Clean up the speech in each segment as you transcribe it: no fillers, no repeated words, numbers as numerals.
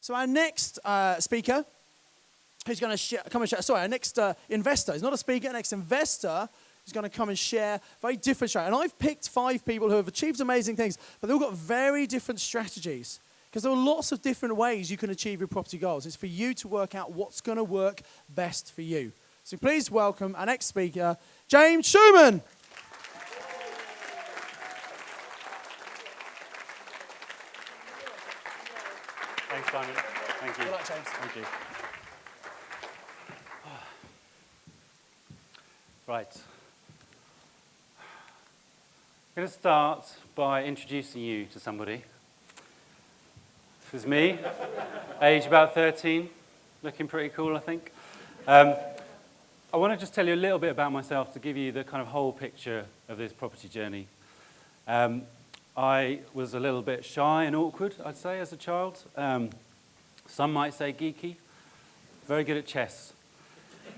So our next speaker, who's going to come and share, sorry, our next investor, he's not a speaker, our next investor is going to come and share a very different strategy. And I've picked 5 people who have achieved amazing things, but they've all got very different strategies. Because there are lots of different ways you can achieve your property goals. It's for you to work out what's going to work best for you. So please welcome our next speaker, James Schumann. Thanks, Simon. Thank you. Good luck, James. Thank you. Right. I'm going to start by introducing you to somebody. This is me, age about 13, looking pretty cool, I think. I want to just tell you a little bit about myself to give you the kind of whole picture of this property journey. I was a little bit shy and awkward, I'd say, as a child. Some might say geeky. Very good at chess.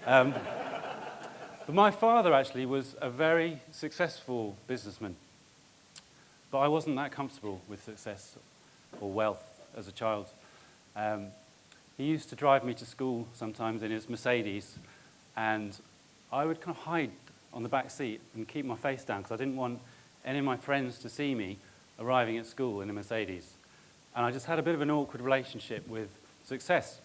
But my father actually was a very successful businessman. But I wasn't that comfortable with success or wealth as a child. He used to drive me to school sometimes in his Mercedes, and I would kind of hide on the back seat and keep my face down because I didn't want any of my friends to see me arriving at school in a Mercedes. And I just had a bit of an awkward relationship with success.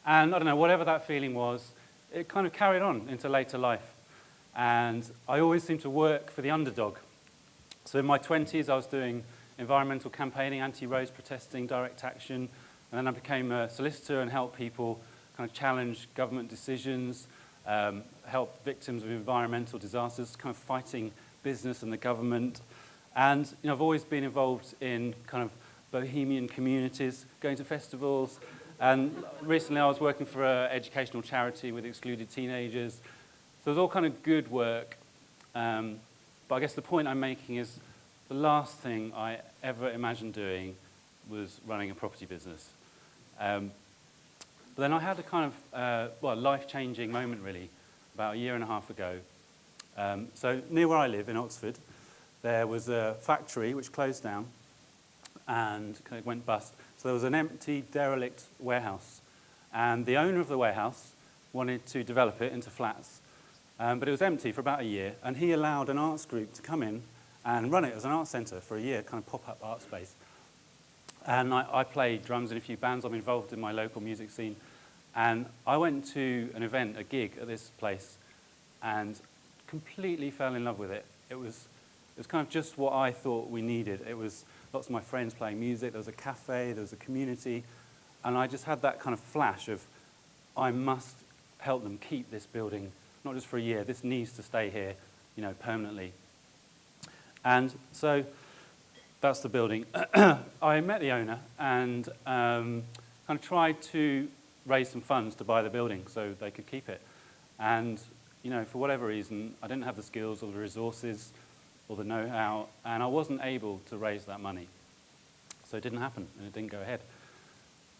And I don't know, whatever that feeling was, it kind of carried on into later life. And I always seemed to work for the underdog. So in my 20s, I was doing environmental campaigning, anti-roads protesting, direct action, and then I became a solicitor and helped people kind of challenge government decisions, help victims of environmental disasters, kind of fighting business and the government. And I've always been involved in kind of bohemian communities, going to festivals, and recently I was working for an educational charity with excluded teenagers. So it was all kind of good work. But I guess the point I'm making is the last thing I ever imagined doing was running a property business. But then I had a kind of, life-changing moment, really, about 1.5 years ago. So near where I live, in Oxford, there was a factory which closed down and kind of went bust. So there was an empty, derelict warehouse. And the owner of the warehouse wanted to develop it into flats. But it was empty for about 1 year, and he allowed an arts group to come in and run it as an art centre for 1 year, kind of pop-up art space. And I play drums in a few bands. I'm involved in my local music scene. And I went to an event, a gig at this place, and completely fell in love with it. It was kind of just what I thought we needed. It was lots of my friends playing music. There was a cafe, there was a community. And I just had that kind of flash of, I must help them keep this building, not just for 1 year. This needs to stay here, permanently. And so that's the building. I met the owner and kind of tried to raise some funds to buy the building so they could keep it. And, for whatever reason, I didn't have the skills or the resources or the know-how, and I wasn't able to raise that money. So it didn't happen, and it didn't go ahead.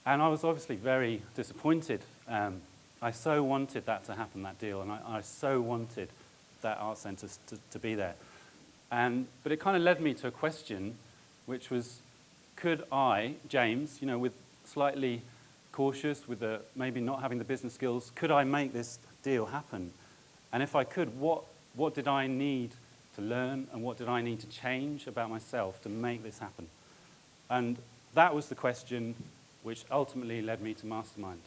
And I was obviously very disappointed. I so wanted that to happen, that deal, and I so wanted that art centre to be there. But it kind of led me to a question, which was, could I, James, with slightly cautious, with maybe not having the business skills, could I make this deal happen? And if I could, what did I need to learn, and what did I need to change about myself to make this happen? And that was the question which ultimately led me to Mastermind.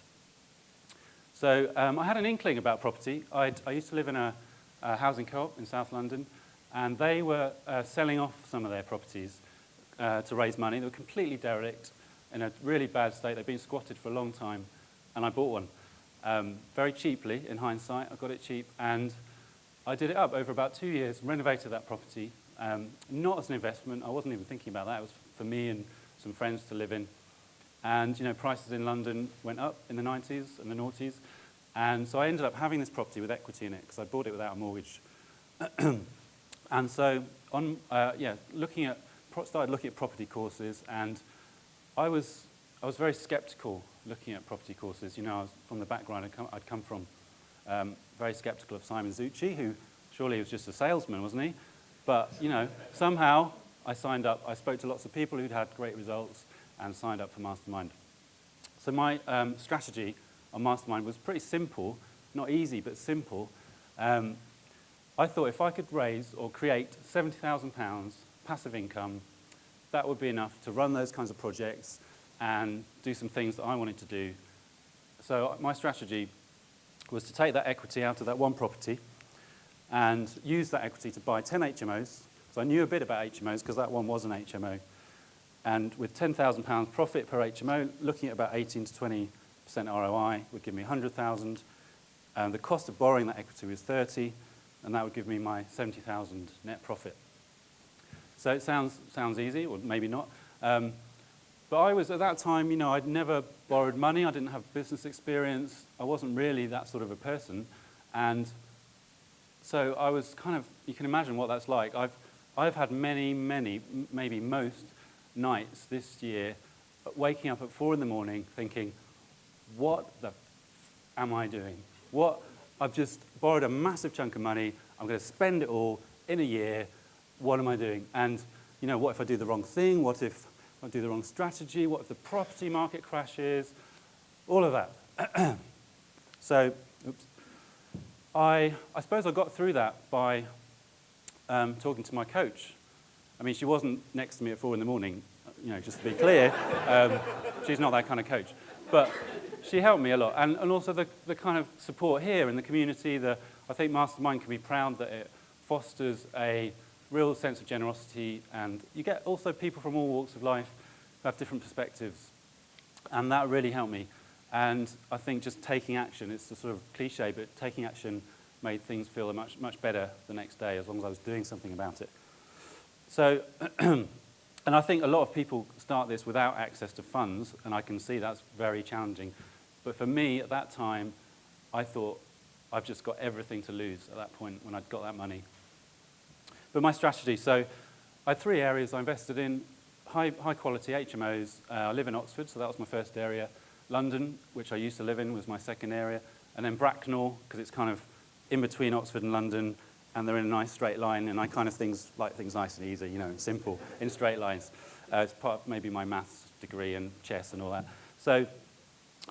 So I had an inkling about property. I used to live in a housing co-op in South London, and they were selling off some of their properties to raise money. They were completely derelict, in a really bad state. They'd been squatted for a long time, and I bought one. Very cheaply, in hindsight. I got it cheap, and I did it up over about 2 years, renovated that property, not as an investment. I wasn't even thinking about that. It was for me and some friends to live in. And, prices in London went up in the 90s and the noughties. And so I ended up having this property with equity in it because I bought it without a mortgage. And so, started looking at property courses, and I was very skeptical looking at property courses. I was from the background I'd come from. Very skeptical of Simon Zutshi, who surely was just a salesman, wasn't he? But, somehow I signed up. I spoke to lots of people who'd had great results and signed up for Mastermind. So my strategy on Mastermind was pretty simple, not easy, but simple. I thought if I could raise or create £70,000 passive income, that would be enough to run those kinds of projects and do some things that I wanted to do. So my strategy was to take that equity out of that one property and use that equity to buy 10 HMOs. So I knew a bit about HMOs because that one was an HMO. And with £10,000 profit per HMO, looking at about 18 to 20% ROI would give me 100,000. The cost of borrowing that equity was 30, and that would give me my 70,000 net profit. So it sounds easy, or maybe not. But I was, at that time, you know, I'd never borrowed money. I didn't have business experience. I wasn't really that sort of a person. And so I was kind of, you can imagine what that's like. I've had many, maybe most nights this year waking up at 4 in the morning thinking, what the am I doing? I've just borrowed a massive chunk of money. I'm going to spend it all in a year. What am I doing? And, you know, what if I do the wrong thing? What if I do the wrong strategy? What if the property market crashes? All of that. So, I suppose I got through that by talking to my coach. I mean, she wasn't next to me at 4 in the morning, you know, just to be clear. She's not that kind of coach. But she helped me a lot. And also the kind of support here in the community. I think Mastermind can be proud that it fosters a real sense of generosity. And you get also people from all walks of life who have different perspectives. And that really helped me. And I think just taking action, it's a sort of cliche, but taking action made things feel much better the next day as long as I was doing something about it. So, and I think a lot of people start this without access to funds, and I can see that's very challenging. But for me, at that time, I thought I've just got everything to lose at that point when I'd got that money. But my strategy, so I had 3 areas I invested in. High quality HMOs. I live in Oxford, so that was my first area. London, which I used to live in, was my second area. And then Bracknell, because it's kind of in between Oxford and London, and they're in a nice straight line, and I kind of like things nice and easy, you know, and simple, in straight lines. It's part of maybe my maths degree and chess and all that. So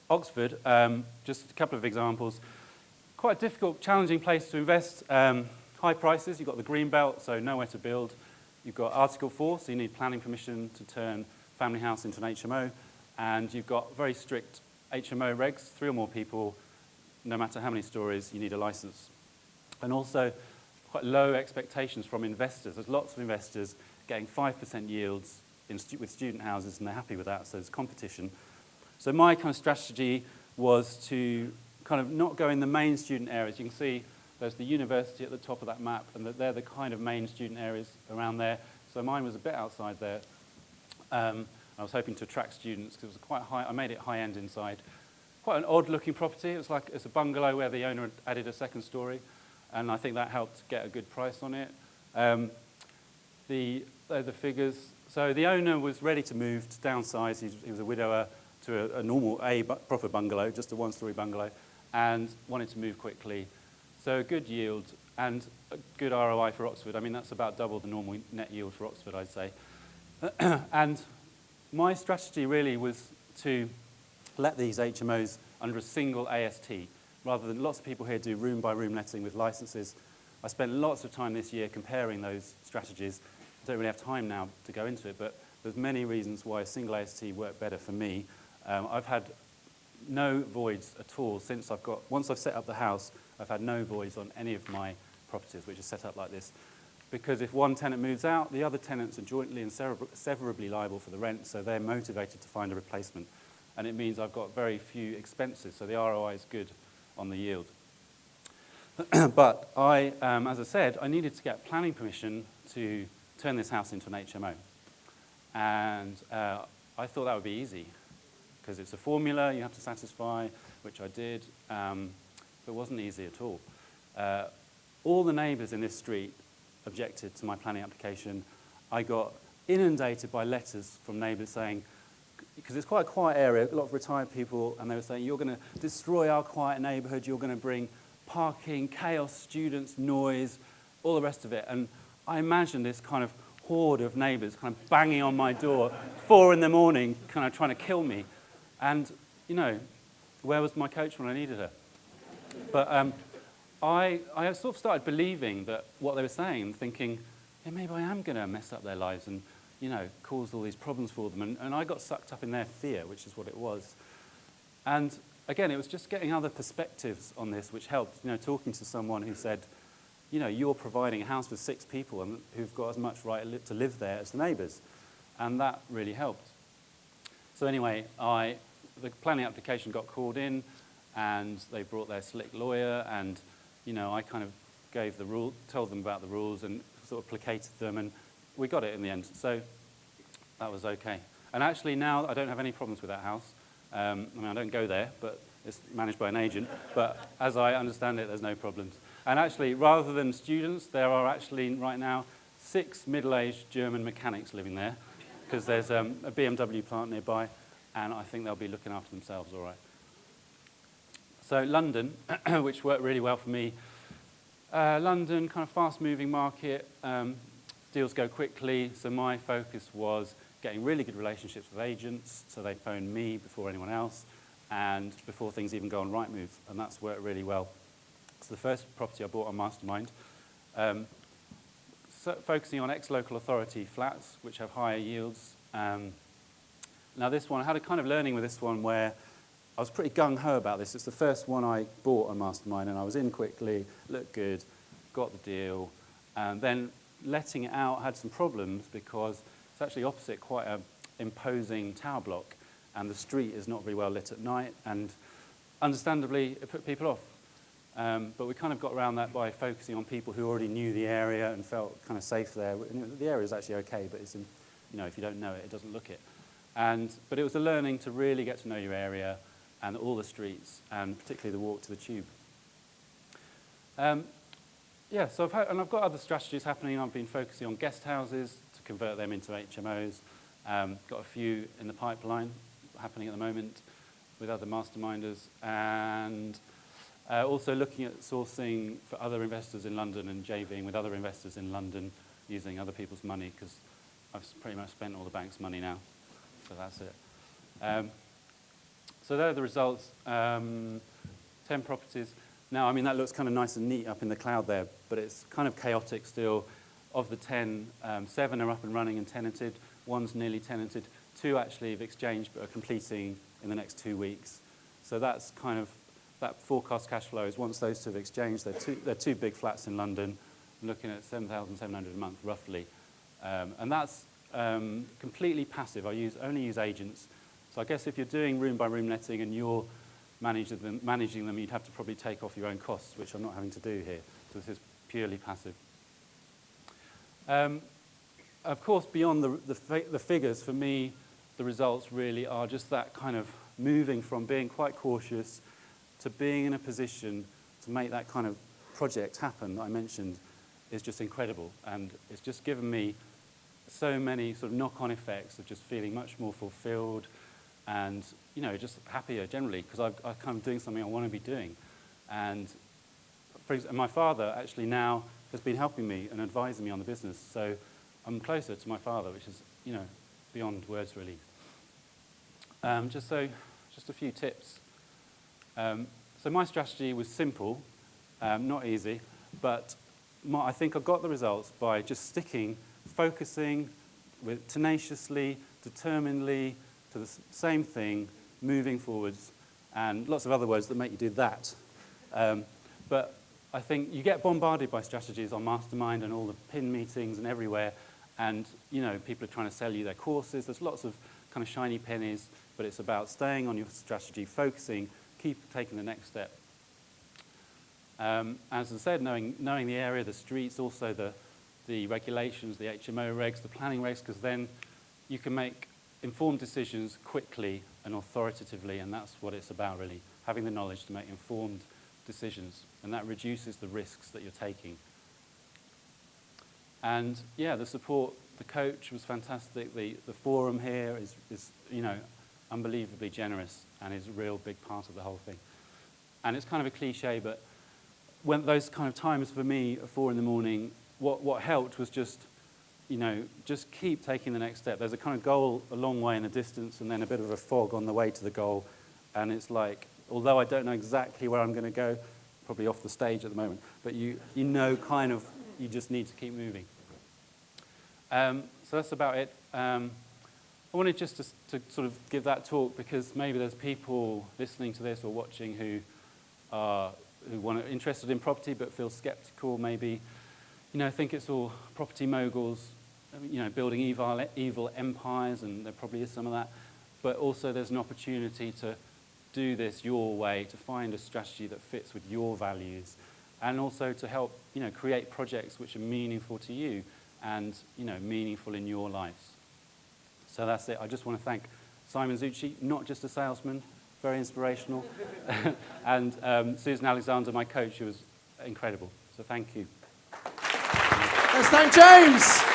Oxford, just a couple of examples. Quite a difficult, challenging place to invest. High prices, you've got the green belt, so nowhere to build. You've got Article 4, so you need planning permission to turn family house into an HMO. And you've got very strict HMO regs, 3 or more people, no matter how many stories, you need a license. And also quite low expectations from investors. There's lots of investors getting 5% yields with student houses, and they're happy with that, so there's competition. So my kind of strategy was to kind of not go in the main student areas. You can see there's the university at the top of that map, and they're the kind of main student areas around there. So mine was a bit outside there. I was hoping to attract students because it was quite high. I made it high-end inside. Quite an odd-looking property. It's a bungalow where the owner had added a second story, and I think that helped get a good price on it. The figures. So the owner was ready to move, to downsize. He was a widower to a normal, proper bungalow, just a 1-story bungalow, and wanted to move quickly. So a good yield and a good ROI for Oxford. I mean, that's about double the normal net yield for Oxford, I'd say. And my strategy really was to let these HMOs under a single AST, rather than lots of people here do room-by-room letting with licenses. I spent lots of time this year comparing those strategies. I don't really have time now to go into it, but there's many reasons why a single AST worked better for me. I've had no voids at all since once I've set up the house, I've had no voids on any of my properties, which are set up like this. Because if one tenant moves out, the other tenants are jointly and severably liable for the rent, so they're motivated to find a replacement. And it means I've got very few expenses, so the ROI is good on the yield. But as I said, I needed to get planning permission to turn this house into an HMO. And I thought that would be easy, because it's a formula you have to satisfy, which I did, but it wasn't easy at all. All the neighbours in this street objected to my planning application. I got inundated by letters from neighbours saying, because it's quite a quiet area, a lot of retired people, and they were saying, you're going to destroy our quiet neighbourhood, you're going to bring parking, chaos, students, noise, all the rest of it. And I imagined this kind of horde of neighbours kind of banging on my door, 4 in the morning, kind of trying to kill me. And, where was my coach when I needed her? But I sort of started believing that what they were saying, thinking, yeah, maybe I am going to mess up their lives and, cause all these problems for them. And I got sucked up in their fear, which is what it was. And again, it was just getting other perspectives on this, which helped, talking to someone who said, you're providing a house with 6 people and who've got as much right to live there as the neighbours. And that really helped. So anyway, the planning application got called in and they brought their slick lawyer and, I kind of gave told them about the rules and sort of placated them, and we got it in the end. So that was okay. And actually now I don't have any problems with that house. I don't go there, but it's managed by an agent. But as I understand it, there's no problems. And actually, rather than students, there are actually right now 6 middle-aged German mechanics living there, because there's a BMW plant nearby, and I think they'll be looking after themselves all right. So London, which worked really well for me. London, kind of fast-moving market, deals go quickly, so my focus was getting really good relationships with agents, so they phoned me before anyone else, and before things even go on Rightmove, and that's worked really well. So the first property I bought on Mastermind, focusing on ex-local authority flats, which have higher yields. Now this one, I had a kind of learning with this one where I was pretty gung-ho about this. It's the first one I bought on Mastermind, and I was in quickly, looked good, got the deal, and then letting it out had some problems because it's actually opposite quite an imposing tower block, and the street is not very well lit at night, and understandably, it put people off. But we kind of got around that by focusing on people who already knew the area and felt kind of safe there. The area is actually okay, but it's if you don't know it, it doesn't look it. But it was a learning to really get to know your area and all the streets, and particularly the walk to the tube. So I've got other strategies happening. I've been focusing on guest houses to convert them into HMOs. Got a few in the pipeline happening at the moment with other masterminders, and also looking at sourcing for other investors in London and JVing with other investors in London using other people's money, because I've pretty much spent all the bank's money now, so that's it. So there are the results, 10 properties. Now, that looks kind of nice and neat up in the cloud there, but it's kind of chaotic still. Of the 10, 7 are up and running and tenanted, 1's nearly tenanted, 2 actually have exchanged but are completing in the next 2 weeks. So that's kind of, that forecast cash flow is once those 2 have exchanged, they're two big flats in London, looking at 7,700 a month roughly. And that's completely passive. I only use agents. So I guess if you're doing room by room letting and you're managing them, you'd have to probably take off your own costs, which I'm not having to do here. So this is purely passive. Of course, beyond the figures, for me, the results really are just that kind of moving from being quite cautious to being in a position to make that kind of project happen that I mentioned is just incredible. And it's just given me so many sort of knock-on effects of just feeling much more fulfilled and, just happier generally, because I'm kind of doing something I want to be doing. And for example, my father actually now has been helping me and advising me on the business. So I'm closer to my father, which is, beyond words really. Just a few tips. So my strategy was simple, not easy, but I think I got the results by just focusing tenaciously, determinedly to the same thing, moving forwards, and lots of other words that make you do that. But I think you get bombarded by strategies on Mastermind and all the pin meetings and everywhere, and people are trying to sell you their courses. There's lots of kind of shiny pennies, but it's about staying on your strategy, focusing, keep taking the next step. As I said, knowing the area, the streets, also the regulations, the HMO regs, the planning regs, because then you can make informed decisions quickly and authoritatively, and that's what it's about really, having the knowledge to make informed decisions, and that reduces the risks that you're taking. And the support, the coach was fantastic. The forum here is unbelievably generous and is a real big part of the whole thing. And it's kind of a cliche, but when those kind of times for me at 4 a.m, what helped was just keep taking the next step. There's a kind of goal a long way in the distance and then a bit of a fog on the way to the goal. And it's like, although I don't know exactly where I'm going to go, probably off the stage at the moment, but you know kind of, you just need to keep moving. So that's about it. I wanted just to sort of give that talk because maybe there's people listening to this or watching who are interested in property but feel skeptical, maybe, think it's all property moguls, building evil empires, and there probably is some of that. But also there's an opportunity to do this your way, to find a strategy that fits with your values, and also to help, create projects which are meaningful to you and, meaningful in your lives. So that's it. I just want to thank Simon Zutshi, not just a salesman, very inspirational, and Susan Alexander, my coach, who was incredible. So thank you. Let's thank James.